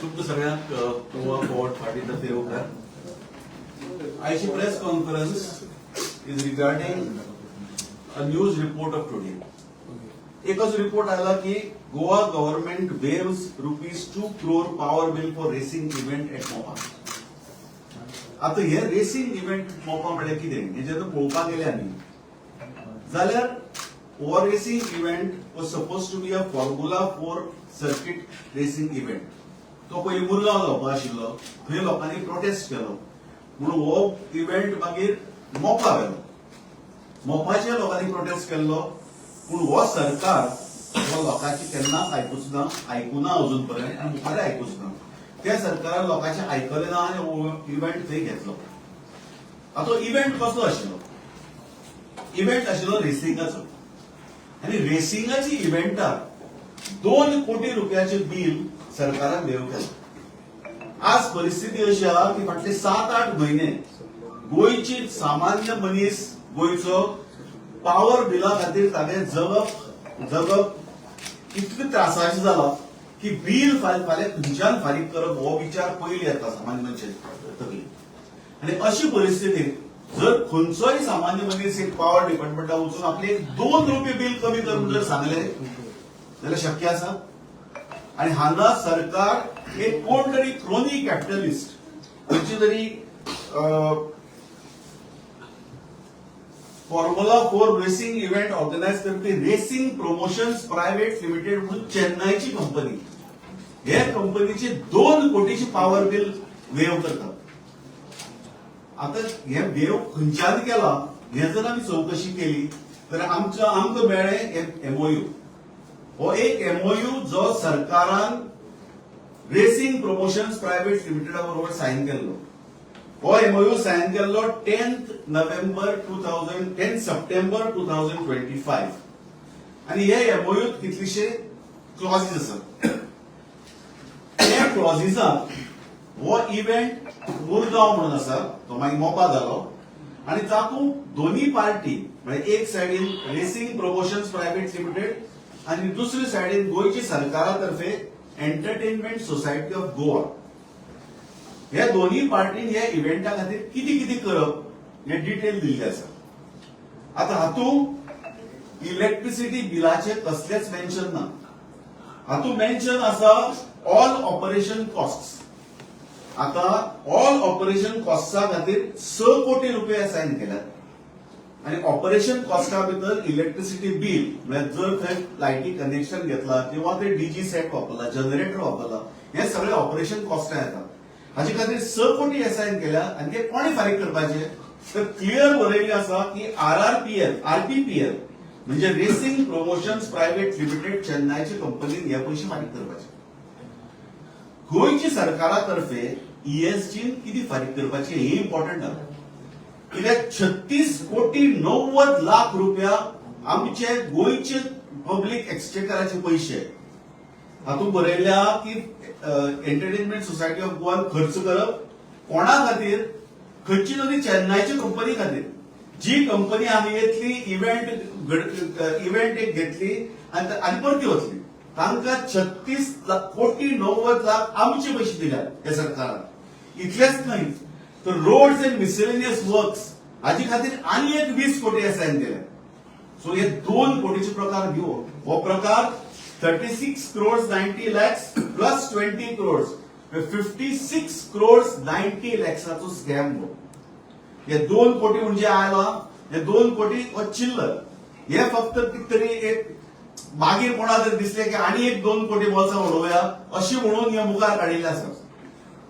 तुमकां सगळ्यांक Goa fort party तर्फे उपकार. आयची press conference is regarding a news report of today. एकच रिपोर्ट आयला की Goa government waves ₹2 crore power bill for racing event at Mopa. आता हे रेसिंग इव्हेंट मोपा म्हळ्यार कितें हे जर पळोवपाक गेले आमी जाल्यार हो racing event was suppose to be a formula 4 circuit racing event. तो पयलीं मुरगांव जावपा आशिल्लो, थंय लोकांनी प्रोटेस्ट केलो म्हणून हो इव्हेंट मागीर मोपा गेलो. मोपाच्या लोकांनी प्रोटेस्ट केल्लो पूण हो सरकार हो लोकांची केन्नाच आयकुना अजून पर्यंत आनी मुखार आयकूच ना. त्या सरकारान लोकांचे आयकले ना आनी हो इव्हेंट थंय घेतलो. आता तो इव्हेंट कसलो आशिल्लो? इव्हेंट आशिल्लो रेसिंगाचो आनी रेसिंगाची इव्हेंटाक ₹2 कोटी बिल सरकारान वेव केलं. आज परिस्थिती अशी आहा की फाटले 7-8 महिने गोंयची सामान्य मनीस गोंयचो पॉवर बिला खातीर ताणें जगप इतलें त्रासाचें जाला की बिल फाल्यां खंयच्यान फारीक करप हो विचार पयलीं येता सामान्य मनशाचे तकलेंत. आनी अशी परिस्थितींत जर खंयचोय सामान्य मनीस एक पॉवर डिपार्टमेंटाक वचून आपले ₹2 बिल कमी कर म्हणून जर सांगलें जाल्यार शक्य आसा? आणि हांगा सरकार एक कोण तरी क्रोनी कॅपिटलिस्ट खंयची तरी फॉर्म्युला 4 रेसिंग इव्हेंट ऑर्गनायज करपी रेसिंग प्रमोशन्स प्रायव्हेट लिमिटेड म्हणून चेन्नईची कंपनी, हे कंपनीची ₹2 कोटीची पॉवर बिल वेव करता. आता हे वेव खंयच्यान केला हे जर आमी चौकशी केली तर आमकां मेळ्ळें MOU. हो एक MOU जो सरकारान रेसिंग प्रमोशन्स प्रायव्हेट लिमिटेडा बरोबर सायन केल्लो. हो MOU सायन केल्लो 10 सप्टेंबर 2025 आनी हे MOU कितलीशे क्लॉजीस आसात. त्या क्लॉजीसांत हो इव्हेंट मुरगांव म्हणून आसा तो मागीर मोपा जालो आनी तातूंत दोनी पार्टी म्हणजे एक सायडीन रेसिंग प्रमोशन्स प्रायव्हेट लिमिटेड आणि दुसरी सायडीन गोयची सरकारातर्फे एंटरटेनमेंट सोसायटी ऑफ गोवा, ह्या दोन्ही पार्टीन ह्या इव्हेंटा खातीर कितें कितें करप हे डिटेल दिल्ले आसा. आता हातूंत इलेक्ट्रिसिटी बिलाचे कसलेच मेन्शन ना. हातूंत मेन्शन आसा ऑल ऑपरेशन कॉस्ट. आता ऑल ऑपरेशन कॉस्टा खातीर ₹6 कोटी असायन केल्यात आणि ऑपरेशन कॉस्टा भितर इलेक्ट्रिसिटी बिल म्हणजे जर थंय लायटी कनेक्शन घेतला किंवा ते DG सेट वापरला, जनरेटर वापरला, हे सगळे ऑपरेशन कॉस्टा येतात. हाचे खातीर ₹6 कोटी असायन केल्या आणि ते कोणी फारीक करपाचे तर क्लियर बरयल्ले आसा की RRPL म्हणजे रेसिंग प्रमोशन्स प्रायव्हेट लिमिटेड चेन्नईची कंपनीन हे पैसे फारीक करपाचे. गोंयची सरकारातर्फे ESG किती फारीक करपाचे हे इम्पॉर्टंट आसा. कित्याक 36 कोटी 90 लाख रुपया आमचे गोंयचे पब्लीक एक्सचेकराचे पैसे हातूंत बरयल्या की एंटरटेनमेंट सोसायटी ऑफ गोवान खर्च करप कोणा खातीर? खंयची तरी चेन्नईची कंपनी खातीर. जी कंपनी आमी येतली इव्हेंट एक घेतली आनी परती वतली, तांकां 36 कोटी 90 लाख आमचे पैसे दिल्यात हे सरकारान. इतलेच न्हय तर रोड्स एंड मिसेलेनियस वर्क्स हाचे खातीर आनी एक 20 कोटी असायन केले. सो हे 2 कोटीचे प्रकार घेवन हो प्रकार 36 crores 90 lakhs plus 20 crores 56 crores 90 lakhsचो स्कॅम गो. हे 2 कोटी म्हणजे आयला हे 2 कोटी हो चिल्लर. हे फक्त कितें तरी एक मागीर कोणा जर दिसले की आनी एक 2 कोटी बोल्सां उडोवया अशी म्हणून हे मुखार काडिल्ले आसा.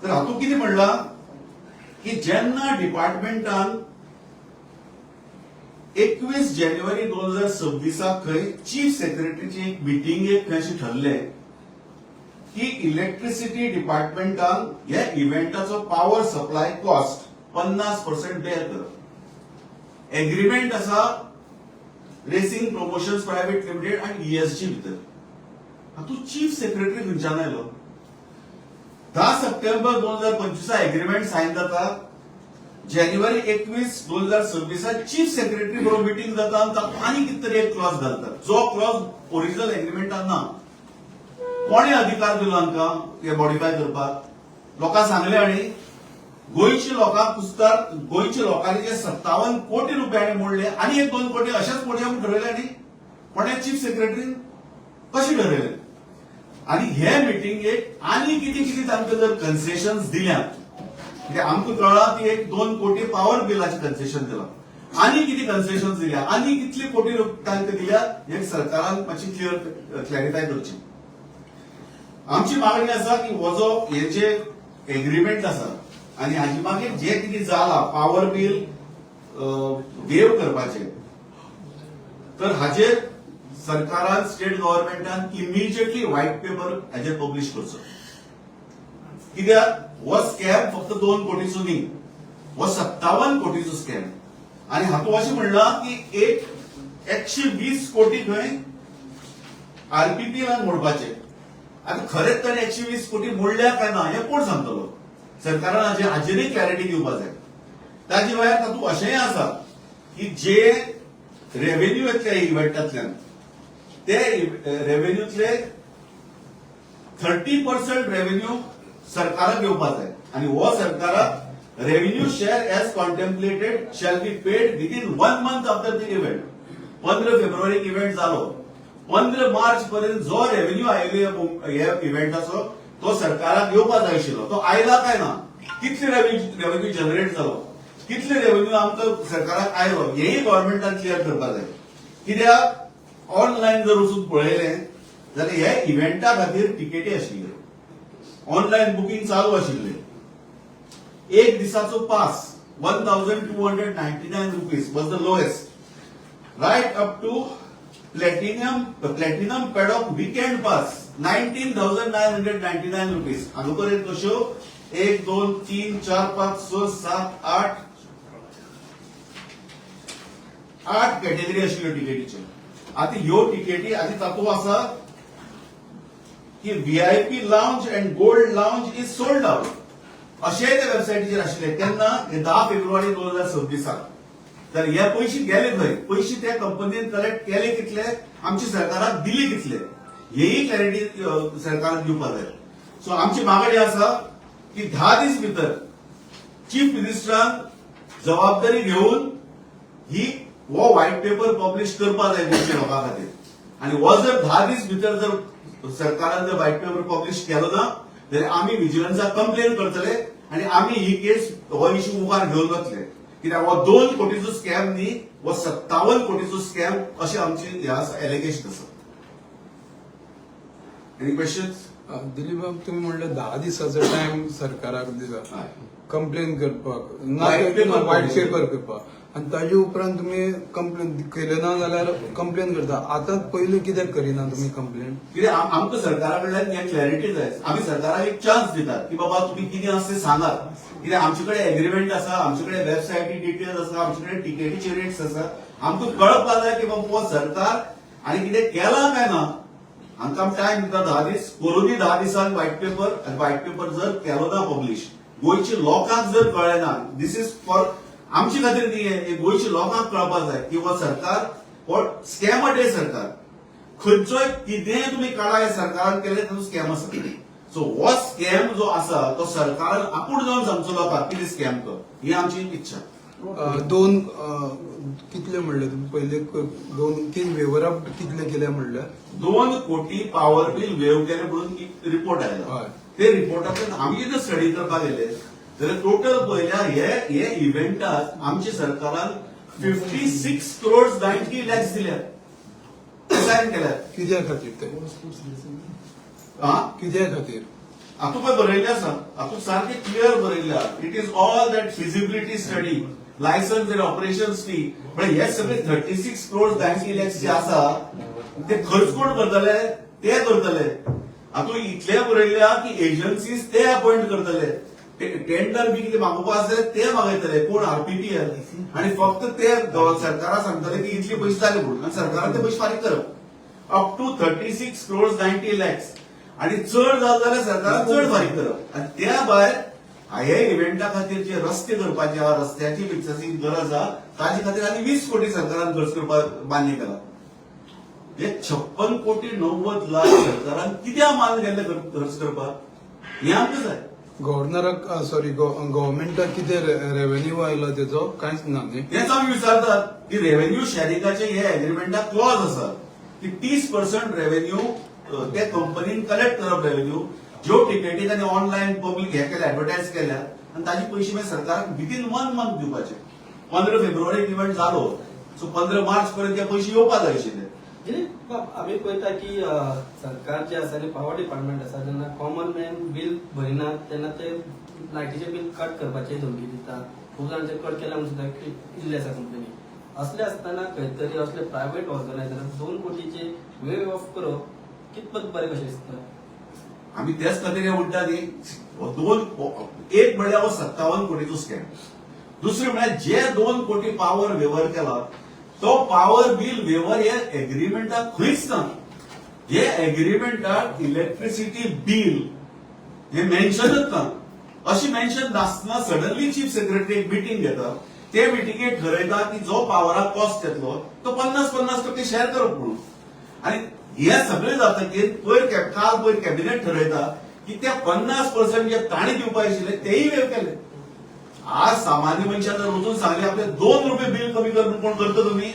तर हातूंत कितें म्हणलां की जेन्ना डिपार्टमेंटान 21 जानेवारी 2026 खंय चीफ सेक्रेटरीची एक मिटींगेक अशें ठरलें की इलेक्ट्रिसिटी डिपार्टमेंटान ह्या इव्हेंटाचो पॉवर सप्लाय कॉस्ट 50% बेर करप. एग्रीमेंट आसा रेसिंग प्रमोशन्स प्रायव्हेट लिमिटेड आणि ESG भितर. हातूंत चीफ सेक्रेटरी खंयच्यान आयलो? 10 सप्टेंबर 2025 एग्रीमेंट सायन जाता. जानेवारी 21, 2026 चीफ सेक्रेटरी बरोबर मिटींग जाता आणि तातूंत आनी कितें तरी एक क्लॉज घालतात जो क्लॉज ओरिजिनल एग्रीमेंटान ना. कोणे अधिकार दिलो हांकां हे मॉडिफाय करपाक? लोकांक सांगले आनी गोंयच्या लोकांक पुस्ताक गोंयच्या लोकांनी जे 57 कोटी रुपयांनी मोडले आनी 1-2 कोटी अशेच मोडया म्हूण ठरयले आनी कोणे चीफ सेक्रेटरीन कशें ठरयलें? आनी हे मिटिंगेक आनी कितें कितें तांकां जर कन्सेशन्स दिल्यात म्हणजे आमकां कळ्ळां की 1-2 कोटी पॉवर बिलाचे कन्सेशन दिलां, आनी कितें कन्सेशन्स दिल्या, आनी कितले कोटी तांकां दिल्या, हे सरकारान मातशी क्लॅरिफाय करची. आमची मागणी आसा की हो जो हे जे एग्रीमेंट आसा आनी हाजे मागीर जे कितें जालां पॉवर बिल वेव करपाचे, तर हाजेर सरकारान स्टेट गव्हर्नमेंटान इमिजिएटली व्हाईट पेपर हाजेर पब्लीश करचो. कित्याक हो स्कॅम फक्त 2 कोटीचो न्ही, हो 57 कोटीचो स्कॅम. आनी हातूंत अशें म्हणलां की 120 कोटी खंय आरपीपीएलान मोडपाचे. आता खरेंच ताणें 120 कोटी मोडल्या काय ना हे कोण सांगतलो? सरकारान हाजेरय क्लॅरिटी दिवपाक जाय. ताजे भायर तातूंत अशेंय आसा की जे रेव्हेन्यू येतल्या इव्हेंटांतल्यान ते रेव्हेन्यूतले 30% रेव्हेन्यू सरकाराक येवपाक जाय. आनी हो सरकाराक revenue share as contemplated shall be paid within 1 month after the event. 15 फेब्रुवारीक इव्हेंट जालो, 15 मार्च पर्यंत जो रेव्हेन्यू आयलो ह्या इव्हेंटाचो तो सरकाराक येवपाक जाय आशिल्लो, तो आयला काय ना, कितले रेव्हेन्यू जनरेट जालो, कितले रेव्हेन्यू आमकां सरकाराक आयलो, हेय गव्हर्नमेंटान क्लियर करपाक जाय. कित्याक ऑनलायन जर वचून पळयलें जाल्यार ह्या इव्हेंटा खातीर टिकेटी आशिल्ल्यो, ऑनलायन बुकींग चालू आशिल्लें. एक दिसाचो pass 1299 rupees was the lowest, right up to platinum paddock weekend pass 19,999 rupees. हांगा पर्यंत कश्यो 1, 2, 3, 4, 5, 6, 7, 8 कॅटेगरी आशिल्ल्यो टिकेटीच्यो. आतां ह्यो टिकेटी आनी तातूंत आसा की VIP lounge and gold lounge is sold out अशेंय त्या वेबसायटीचेर आशिल्ले. तेन्ना 10 फेब्रुवारी 2026. तर हे पयशे गेले खंय? पयशे त्या कंपनीन कलेक्ट केले कितले, आमच्या सरकाराक दिले कितले, हेही क्लॅरिटी सरकाराक दिवपाक जाय. सो आमची मागणी आसा की 10 दीस भितर चीफ मिनिस्टरान जबाबदारी घेवन हो व्हाईट पेपर पब्लीश करपाक जाय गोंयच्या लोकां खातीर. आनी हो जर 10 दीस भितर जर सरकारान जर व्हाईट पेपर पब्लीश केलो ना जाल्यार आमी विजिलन्साक कंप्लेन करतले आनी आमी ही केस हो इश्यू मुखार घेवन वतले. कित्याक हो 2 कोटीचो स्कॅम न्ही, हो 57 कोटीचो स्कॅम अशें आमची एलिगेशन आसा. Any questions? दिलीप बाब, तुम्ही म्हणलं 10 दिसाचो टाइम सरकाराक दिला कंप्लेन करपाक, व्हाईट पेपर करपाक, आणि ताजे उपरांत तुम्ही कंप्लेन केले ना जाल्यार कंप्लेन करता. आता पयलीं कित्याक करिना तुम्ही कंप्लेन? कित्याक आमकां सरकारा कडल्यान हे क्लॅरिटी जाय. आमी सरकाराक एक चान्स दितात की बाबा तुम्ही कितें आसा तें सांगात. कित्याक आमचे कडेन एग्रीमेंट आसा, आमचे कडेन वेबसायटी डिटेल्स आसा, आमचे कडेन टिकेटीचे रेट्स आसा. आमकां कळपाक जाय की बाबा हो सरकार आनी कितें केलां काय ना. आमकां टायम दिता 10 दीस, करूनी 10 दिसांक व्हाईट पेपर, आनी व्हाईट पेपर जर केलो ना पब्लीश, गोंयच्या लोकांक जर कळ्ळें ना, दिस इज फॉर आमचे खातीर न्ही, हे गोंयच्या लोकांक कळपाक जाय की हो सरकार हो स्कॅमटे सरकार. खंयचोय कितेंय तुम्ही काडा हे सरकारान केले तातूंत स्कॅम आसा. सो हो स्कॅम जो आसा तो सरकारान आपूण जावन सांगचो लोकांक कितें स्कॅम तो, ही आमची इच्छा. 2 कितले म्हणले तुम्ही पहिले? 2 वेव्हर कितले केले म्हणले? 2 कोटी पॉवर बिल वेव केले म्हणून रिपोर्ट आयला. ते रिपोर्टांतल्यान आमी जेन्ना स्टडी करपाक गेले जाल्यार टोटल पळयल्या हे इव्हेंटाक आमच्या सरकारान 56 crores 90 lakhs दिल्यात, सायन केल्यात. कित्या खातीर ते? कित्या खातीर? हातूंत पळय बरयल्लें आसा, हातूंत सारकें क्लियर बरयल्लें आसा. It is all that feasibility study, licence and operations fee. पण हे सगळे 36 crores 90 lakhs जे आसा ते खर्च कोण करतले? ते करतले. हातूंत इतलें बरयल्लें आसा की एजन्सीज ते अपॉइंट करतले, टेंडर बी कितें मागोवपाक आसले ते मागयतले, कोण आरपीपीएल, आनी फक्त ते सरकाराक सांगतले की इतले पयशे जाले म्हणून, आनी सरकारान ते पयशे फारीक करप अप टू 36 crores 90 lakhs. आनी चड जाल जाल्यार सरकारान चड फारीक करप. आनी त्या भायर हे इव्हेंटा खातीर जे रस्ते करपाचे आहा, रस्त्याची विकसाची गरज आहा, ताजे खातीर आनी 20 कोटी सरकारान खर्च करपाक मान्य केला. हे 56,90,00,000 सरकारान कित्याक मान गेल्ले खर्च करपाक हे आमकां जाय. गव्हर्नराक सॉरी गव्हर्नमेंटाक कितें रेव्हेन्यू आयला तेजो कांयच ना न्ही. तेच आमी विचारतात की रेव्हेन्यू शेअरिंगाचे हे एग्रीमेंटाक क्लॉज आसा की 30% रेव्हेन्यू त्या कंपनीन कलेक्ट करप रेव्हेन्यू ज्यो टिकेटी तांणी ऑनलायन पब्लीक हे केल्या एडवर्टायज केल्या आनी ताजे पयशे मागीर सरकाराक विदीन 1 मंथ दिवपाचे. 15 फेब्रुवारीक इव्हेंट जालो सो 15 मार्च पर्यंत ते पयशे येवपाक जाय आशिल्ले. आम्ही पळयता की सरकार जे आसा आनी पावर डिपार्टमेंट आसा जेन्ना कॉमन मॅन बिल भरिनात तेन्ना ते लायटीचे बिल कट करपाची धमकी दिता. खूब जाणांचे कट केला म्हणून सुद्दां इल्ले आसा कंपनी. असले आसतना खंय तरी असले प्रायव्हेट ऑर्गनायझरान 2 कोटीचे वे ऑफ करप कितपत बरें कशें दिसता. आमी त्याच खातीर हे म्हणटा न्ही एक म्हणल्यार हो 57 कोटीचो स्कॅम. दुसरे म्हळ्यार जे 2 कोटी पावर वेव्हार केला तो पावर बिल वेव्हार हे एग्रीमेंटाक खंयच ना. हे एग्रीमेंटाक इलेक्ट्रिसिटी बिल हे मेन्शनच ना. अशी मेन्शन नासतना सडनली चीफ सेक्रेटरी एक मिटींग घेता. ते मिटिंगेक ठरयता की जो पावराक कॉस्ट येतलो तो 50% शेअर करप म्हणून. आणि हे सगळे जातकीर काल पयर कॅबिनेट ठरयता की ते 50% जे ताणी दिवपाक आशिल्ले तेही वेव केले. आज सामान्य मनशान जर वचून सांगले आपले 2 रुपये बिल कमी करून कोण करता तुम्ही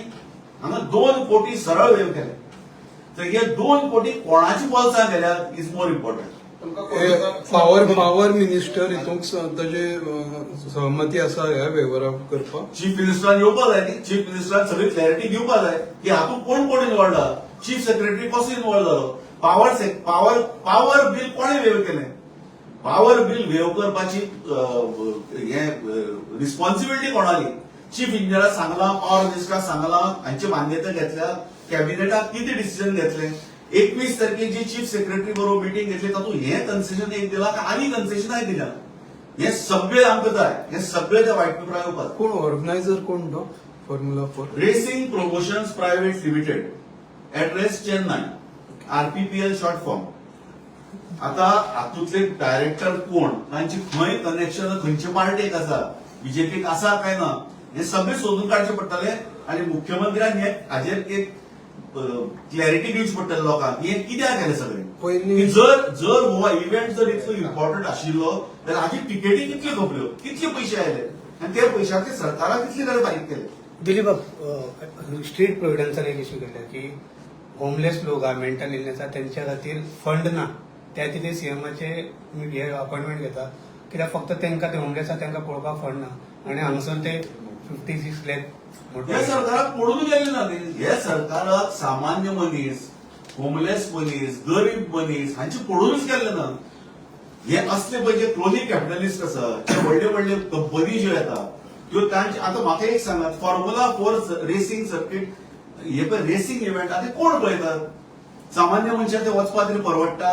हांगा 2 कोटी सरळ वेव केले. तर हे 2 कोटी कोणाची पॉल्सां गेल्यात is more important. Power minister हितूंक ताजे सहमती आसा ह्या वेव्हाराक करपाक. चीफ मिनिस्टरान येवपाक जाय न्ही. चीफ मिनिस्टरान सगळी क्लॅरिटी दिवपाक जाय की हातूंत कोण कोण इन्वॉल्ड आहा. चीफ सेक्रेटरी कसो इन्वॉल्व जालो. पावर बिल कोणे वेव केले. पावर बिल वेव करपाची रिस्पॉन्सिबिलिटी कोणाली. चीफ इंजिनियराक सांगला पावर मिनिस्टराक सांगला हांची मान्यता घेतल्या. कॅबिनेटाक कितें डिसिजन घेतले. 21 तारखेक जी चीफ सेक्रेटरी बरोबर मिटींग घेतली तातूंत हे कन्सेशन एक दिला काय आनी कन्सेशनाय दिल्या. हे सगळे आमकां जाय. हे सगळे त्या व्हाईट पेपराक येवपाक. कोण ऑर्गनायझर कोण तो formula 4 racing promotions private limited address Chennai RPPL short form. आता हातूंतले डायरेक्टर कोण तांची खंय कनेक्शन खंयचे पार्टेक आसा बीजेपीक आसा काय ना हे सगळे सोदून काडचे पडटले. आणि मुख्यमंत्र्यान हे हाजेर एक क्लॅरिटी दिवची पडटली लोकांक हे कित्याक केले सगळे. पयलीं जर हो इव्हेंट जर इतलो इम्पॉर्टंट आशिल्लो जाल्यार हाजी टिकेटी कितल्यो खपल्यो कितले पयशे आयले आनी त्या पयशांचे सरकाराक कितले तरी फारीक केले. दिलीप स्ट्रीट प्रोव्हिडन्सान एक इश्यू केला की होमलेस लोक आहा मेंटल इलनेस आहा त्यांच्या खातीर फंड ना त्या खातीर सीएमाचे हे अपॉइंटमेंट घेता कित्याक फक्त तांकां ते होमलेस आहा तांकां पळोवपाक फंड ना आनी हांगसर ते 56 लाख हे सरकाराक पडून गेले ना. हे सरकाराक सामान्य मनीस होमलेस मनीस गरीब मनीस हांचे पडूनच गेले ना. हे असले पळय क्रोनिक कॅपिटलिस्ट आसा जे व्हडले व्हडले कंपनी ज्यो येता त्यो तांचे आता म्हाका एक सांगात फॉर्म्युला 4 रेसिंग सर्किट हे पळय रेसिंग इव्हेंट आतां कोण पळयतात. सामान्य मनशाक ते वचपाक तरी परवडटा.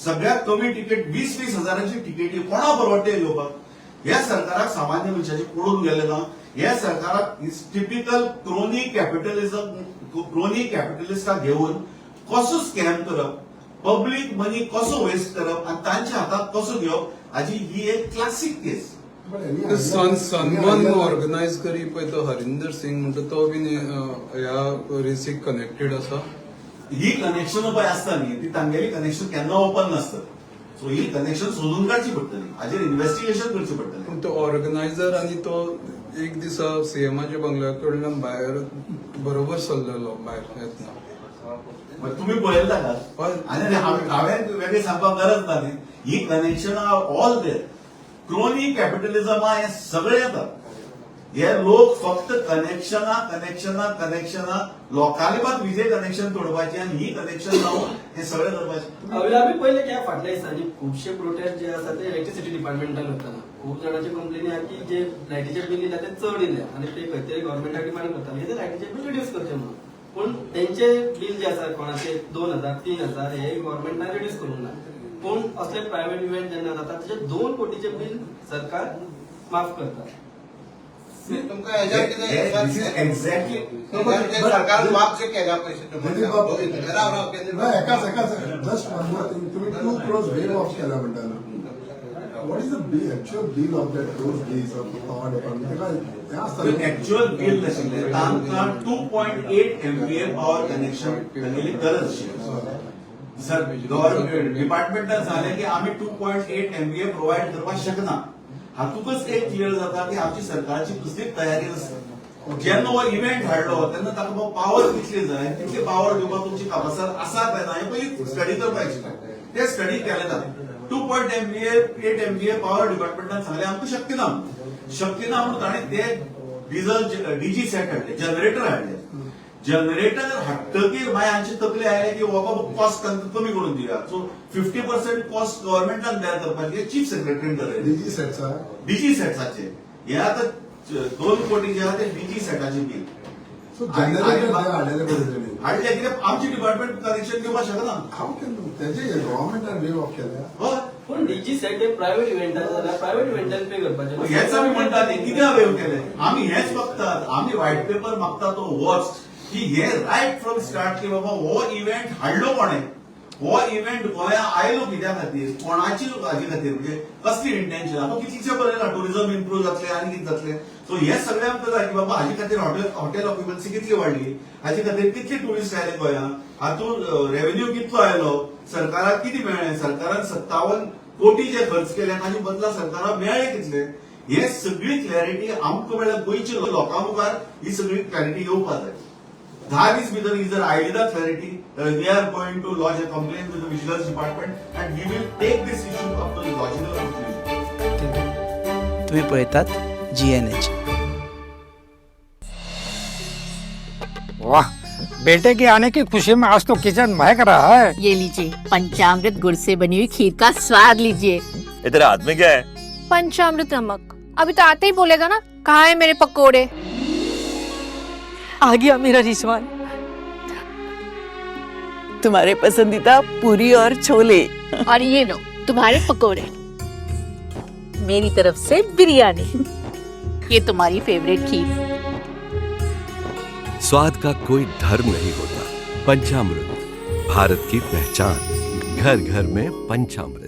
सगळ्यात कमी तिकेट 20-20 हजारांची तिकेटी कोणा परवडटे घेवपाक. ह्या सरकाराक सामान्य मनशाचे पडून गेले ना. ह्या सरकाराक टिपिकल क्रोनिक कॅपिटलिस्टाक घेऊन कसो स्कॅम करप पब्लीक मनी कसो वेस्ट करप आणि तांच्या हातात कसो घेवप हाजी ही एक क्लासिक केस. सनबर्न ऑर्गनायज करी पळय तो हरिंदर सिंग म्हणटा तो बीन ह्या रेसीक कनेक्टेड आसा. ही कनेक्शन पळय आसता न्ही ती तांगेली कनेक्शन केन्ना ओपन नासता. सो ही कनेक्शन सोदून काडची पडटली हाजेर इन्व्हेस्टिगेशन करचें पडटलें. पूण तो ऑर्गनायझर आनी तो एक दिसा सीएमाच्या बंगल्या कडल्यान भायर बरोबर सरलेलो भायर येतना. तुम्ही पळयला का. आनी हांवें वेगळें सांगपाक गरज ना न्ही. ही connection are all there. Chronic कॅपिटलिझमा हे सगळे येतात. हे लोक फक्त कनेक्शना लोकांनी मात विजे कनेक्शन तोडपाचे आणि ही कनेक्शन लावून हे सगळे करपाचे. आम्ही पहिले काय फाटल्या दिसांनी खुबशे प्रोटेस्ट जे आसा ते इलेक्ट्रिसिटी डिपार्टमेंटान करताना खूप जाणांची कंप्लेनी आहा की जे लायटीचे बिल इला ते चड इल्ले आणि ते खंय तरी गव्हर्नमेंटाक डिमांड करताले ते लायटीचे बिल रिड्यूस करचे म्हणून. पूण तेंचे बिल जे आसा कोणाचे 2000 3000 हे गव्हर्नमेंटान रिड्यूस करूंक ना. पूण असले प्रायव्हेट इव्हेंट जेन्ना जाता त्याचे 2 कोटीचे बिल सरकार माफ करता. तुमकां हेज्यार कितें एक्झॅक्टली सरकार माफ जे केल्या पयशे एकाच जस्ट तुम्ही 2 crores वेव ऑफ केला म्हणटा what is the bill, actual bill of that those days of power department? Actual bill नाशिल्लें तांकां 2.8 MVA पॉवर कनेक्शन तांगेली गरज आशिल्ली. सर गव्हर्नमेंट डिपार्टमेंटान सांगलें की आमी 2.8 MVA प्रोवायड करपाक शकना. हातूंतच एक क्लियर जाता की आमची सरकारची कसलीच तयारी नासता. जेन्ना हो इव्हेंट हाडलो तेन्ना ताका पॉवर कितली जाय तितली पॉवर दिवपाक तुमची कॅपॅसिटी आसा काय ना हें पयलीं स्टडी करपाक जाय. ते स्टडी केले ना. 2.8 MVA पॉवर डिपार्टमेंटान सांगलें आमकां शक्य ना म्हणून ताणें ते डिझल डीजी सेट हाडले, जनरेटर हाडले. जनरेटर हाडटकीर मागीर आमचे तकले आयले की बाबा कॉस्ट कमी करून दिया. सो 50% कॉस्ट गव्हर्नमेंटान बेर करपाची चीफ सेक्रेटरीन ठरयलें. डीजी सेट्साचे हे आतां 2 कोटी जे आहा ते डीजी सेटाचे बील. So generator हाडलेले पडटले. हाडले कित्याक आमची डिपार्टमेंट कनेक्शन घेवपाक शकना. How can त्याचे गव्हर्नमेंटान वे ऑफ केल्या? हय पण डीजी सेट हे प्रायव्हेट इव्हेंटाचे जाल्यार प्रायव्हेट इव्हेंटान पे करपाचे. हेच आमी म्हणटा ते कित्याक वेव केले. आमी हेच मागतात. आमी व्हाईट पेपर मागता तो वॉच की हे रायट फ्रॉम स्टार्ट की बाबा हो इव्हेंट हाडलो कोणे, हो इव्हेंट गोंया आयलो कित्या खातीर, कोणाची हाजे खातीर, म्हणजे कसली इंटेन्शन. आतां कितलेशे बरयला टुरिझम इम्प्रूव्ह जातले आनी कितें जातलें. सो हे सगळें आमकां जाय की बाबा हाजे खातीर हॉटेल ऑक्युपन्सी कितली वाडली, हाजे खातीर कितले टुरिस्ट आयले गोंयांत, हातूंत रेव्हेन्यू कितलो आयलो, सरकाराक कितें मेळ्ळें, सरकारान 57 कोटी जे खर्च केले ताजे बदला सरकाराक मेळ्ळे कितले. हे सगळी क्लॅरिटी आमकां म्हळ्यार गोंयच्या लोकां मुखार ही सगळी क्लॅरिटी येवपाक जाय. 10 दीस भितर ही जर आयली ना clarity, we are going to lodge a complaint with the vigilance department and we will take this issue up to the logical conclusion. तुम्ही पळयतात GNH. वाह, बेटे के आने की खुशी में आज तो किचन महक रहा है. ये लीजिए पंचामृत गुड़ से बनी हुई खीर का स्वाद लीजिए. इधर हाथ में क्या है? पंचामृत नमक. अभी तो आते ही बोलेगा ना कहाँ है मेरे पकोड़े. आ गया मेरा रिजवान. तुम्हारे पसंदीदा पूरी और छोले. और ये लो तुम्हारे पकोड़े. मेरी तरफ से बिरयानी. ये तुम्हारी फेवरेट खीर. स्वाद का कोई धर्म नहीं होता. पंचामृत, भारत की पहचान. घर घर में पंचामृत.